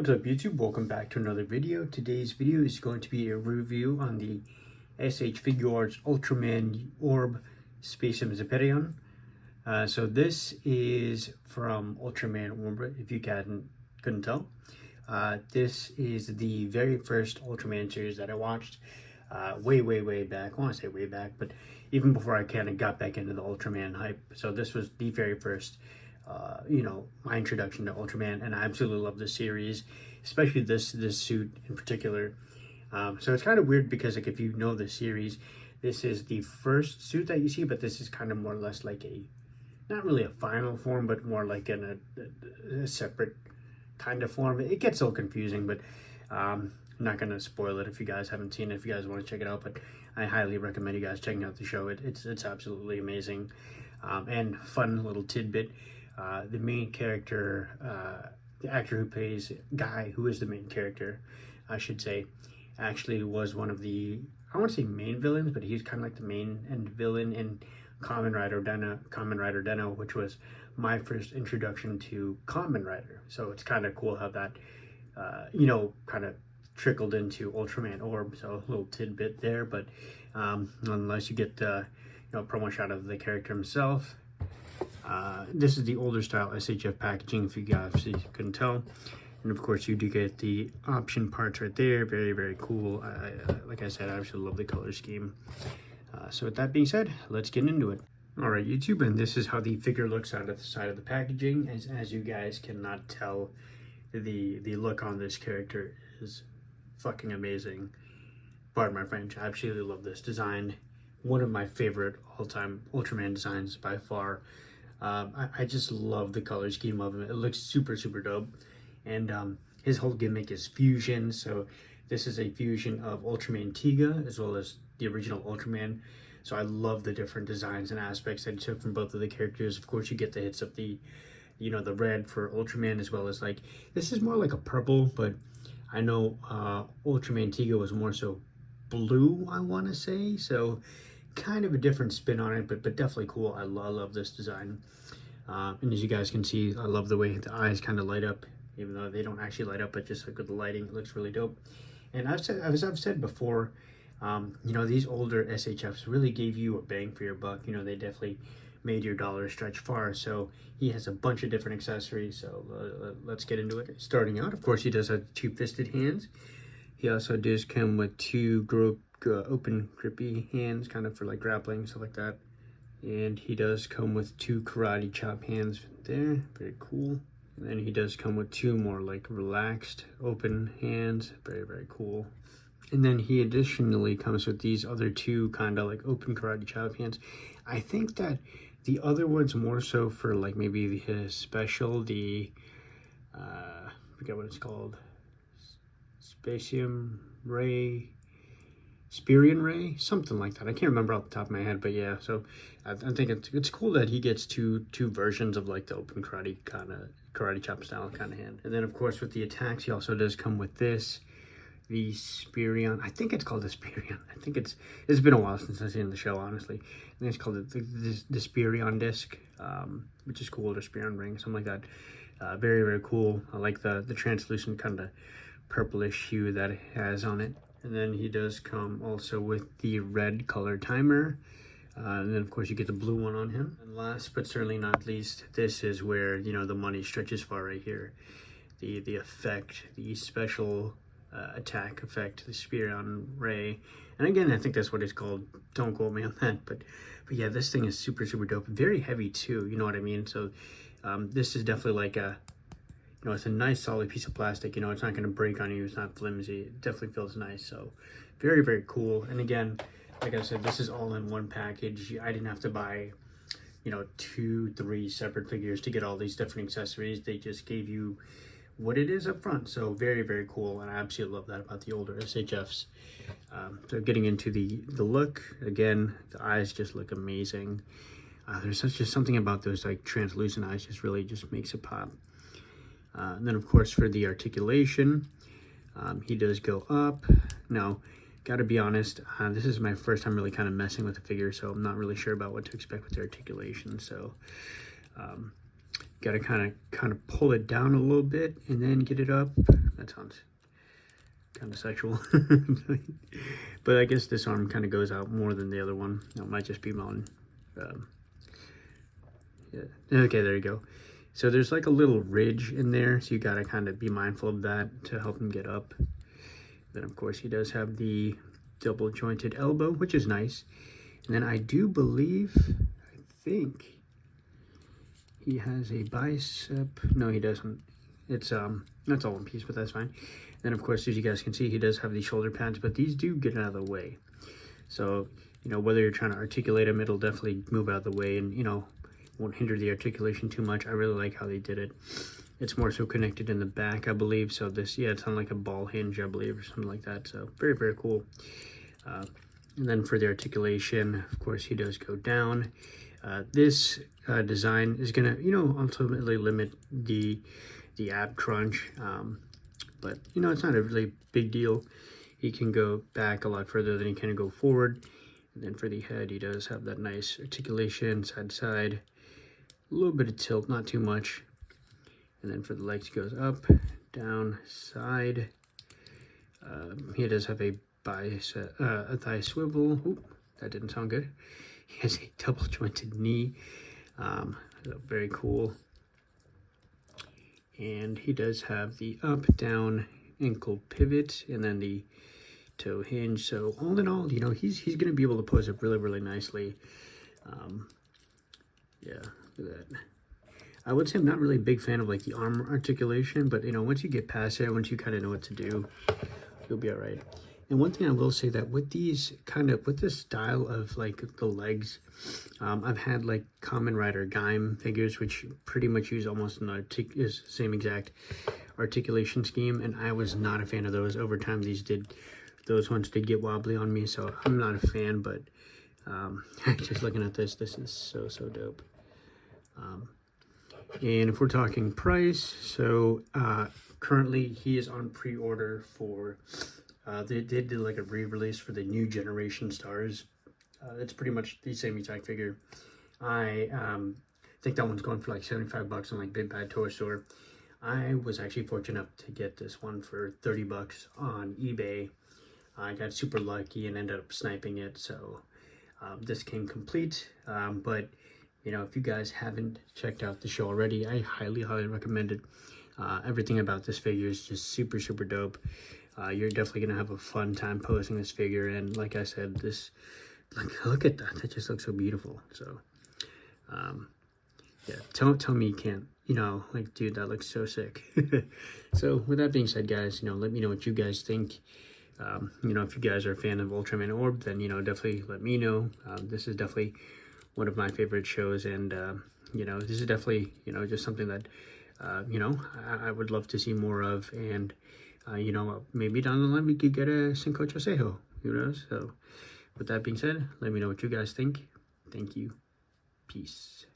What's up YouTube? Welcome back to another video. Today's video is going to be a review on the SH Figuarts Ultraman Orb Spacium Zeperion. So this is from Ultraman Orb, if you couldn't tell. This is the very first Ultraman series that I watched way back. I want to say way back, but even before I kind of got back into the Ultraman hype. So this was the very first my introduction to Ultraman, and I absolutely love this series, especially this suit in particular. So it's kind of weird because, like, if you know the series, this is the first suit that you see, but this is kind of more or less like not really a final form, but more like in a separate kind of form. It gets so confusing, but I'm not going to spoil it if you guys haven't seen it, if you guys want to check it out, but I highly recommend you guys checking out the show. It's absolutely amazing, and fun little tidbit. The main character, the actor who plays Guy, who is the main character, I should say, actually was one of the, I want to say main villains, but he's kind of like the main end villain in Kamen Rider Den-O, which was my first introduction to Kamen Rider. So it's kind of cool how that, kind of trickled into Ultraman Orb. So a little tidbit there, but unless you get, a promo shot of the character himself. This is the older style SHF packaging, if you guys couldn't tell. And of course you do get the option parts right there. Very cool. Like I said, I absolutely love the color scheme. So with that being said, let's get into it. Alright YouTube, and this is how the figure looks out of the side of the packaging. As you guys cannot tell, the look on this character is fucking amazing. Pardon my French, I absolutely love this design. One of my favorite all-time Ultraman designs by far. I just love the color scheme of him. It looks super dope. And his whole gimmick is fusion. So this is a fusion of Ultraman Tiga as well as the original Ultraman. So I love the different designs and aspects that he took from both of the characters. Of course, you get the hits of the red for Ultraman, as well as, like, this is more like a purple, but I know Ultraman Tiga was more so blue, I want to say. So kind of a different spin on it, but definitely cool. I love this design. And as you guys can see, I love the way the eyes kind of light up, even though they don't actually light up, but just like with the lighting, it looks really dope. And as I've said before, these older SHFs really gave you a bang for your buck. They definitely made your dollar stretch far. So he has a bunch of different accessories. So let's get into it. Starting out, of course, he does have two-fisted hands. He also does come with two open grippy hands, kind of for like grappling, stuff like that. And he does come with two karate chop hands there. Very cool. And then he does come with two more like relaxed open hands. Very cool. And then he additionally comes with these other two kind of like open karate chop hands. I think that the other one's more so for like maybe his special, I forget what it's called, Spacium Zeperion Ray, something like that. I can't remember off the top of my head, but yeah. So I think it's cool that he gets two versions of like the open karate chop style kind of hand. And then of course with the attacks, he also does come with the Zeperion. I think it's called the Zeperion. I think it's been a while since I've seen the show, honestly. I think it's called the Zeperion disc, which is cool, or Zeperion ring, something like that. Very cool. I like the translucent kind of purplish hue that it has on it. And then he does come also with the red color timer. And then of course you get the blue one on him. And last but certainly not least, this is where, the money stretches far right here. The effect, the special attack effect, the Zeperion Ray. And again, I think that's what it's called. Don't quote me on that. But yeah, this thing is super dope. Very heavy too, you know what I mean? So this is definitely like it's a nice solid piece of plastic. It's not going to break on you. It's not flimsy. It definitely feels nice. So very cool. And again, like I said, this is all in one package. I didn't have to buy 2-3 separate figures to get all these different accessories. They just gave you what it is up front. So very cool, and I absolutely love that about the older SHFs. So getting into the look, again, the eyes just look amazing. There's just something about those like translucent eyes just really just makes it pop. And then of course for the articulation, he does go up. Now, gotta be honest, this is my first time really kind of messing with the figure, so I'm not really sure about what to expect with the articulation. So gotta kind of pull it down a little bit and then get it up. That sounds kind of sexual. But I guess this arm kind of goes out more than the other one. It might just be mine. Yeah. Okay, there you go. So there's like a little ridge in there, so you gotta kind of be mindful of that to help him get up. Then of course he does have the double jointed elbow, which is nice. And then I do believe, I think he has a bicep. No, he doesn't. It's that's all one piece, but that's fine. Then of course, as you guys can see, he does have these shoulder pads, but these do get out of the way. So, you know, whether you're trying to articulate them, it'll definitely move out of the way and, you know, won't hinder the articulation too much. I really like how they did it. It's more so connected in the back, I believe. So this, yeah, it's on like a ball hinge, I believe, or something like that. So very, very cool. And then for the articulation, of course, he does go down. This design is gonna, you know, ultimately limit the ab crunch. But, you know, it's not a really big deal. He can go back a lot further than he can go forward. And then for the head, he does have that nice articulation, side to side. A little bit of tilt, not too much. And then for the legs, he goes up, down, side. He does have a bicep, a thigh swivel. Oop, that didn't sound good. He has a double jointed knee. So very cool. And he does have the up, down ankle pivot, and then the toe hinge. So all in all, you know, he's going to be able to pose up really, really nicely. Yeah, look at that. I would say I'm not really a big fan of like the arm articulation, but you know, once you get past it, once you kind of know what to do, you'll be all right. And one thing I will say that with these with this style of like the legs, I've had like Kamen Rider Gaim figures, which pretty much use almost an same exact articulation scheme, and I was not a fan of those. Over time, those ones did get wobbly on me, so I'm not a fan. But just looking at this is so dope. And if we're talking price, so currently he is on pre-order for. They did like a re-release for the new generation stars. It's pretty much the same exact figure. I think that one's going for like 75 bucks on like Big Bad Toy Store. I was actually fortunate enough to get this one for 30 bucks on eBay. I got super lucky and ended up sniping it. So this came complete. But you know, if you guys haven't checked out the show already, I highly recommend it. Everything about this figure is just super dope. You're definitely gonna have a fun time posing this figure, and like I said, this look at that just looks so beautiful. So yeah, tell me you can't, you know, like, dude, that looks so sick. So with that being said, guys, you know, let me know what you guys think. You know, if you guys are a fan of Ultraman Orb, then, you know, definitely let me know. This is definitely one of my favorite shows, and you know, this is definitely, you know, just something that you know, I would love to see more of. And you know, maybe down the line we could get a Sancocho Seiho, who knows? So with that being said, let me know what you guys think. Thank you. Peace.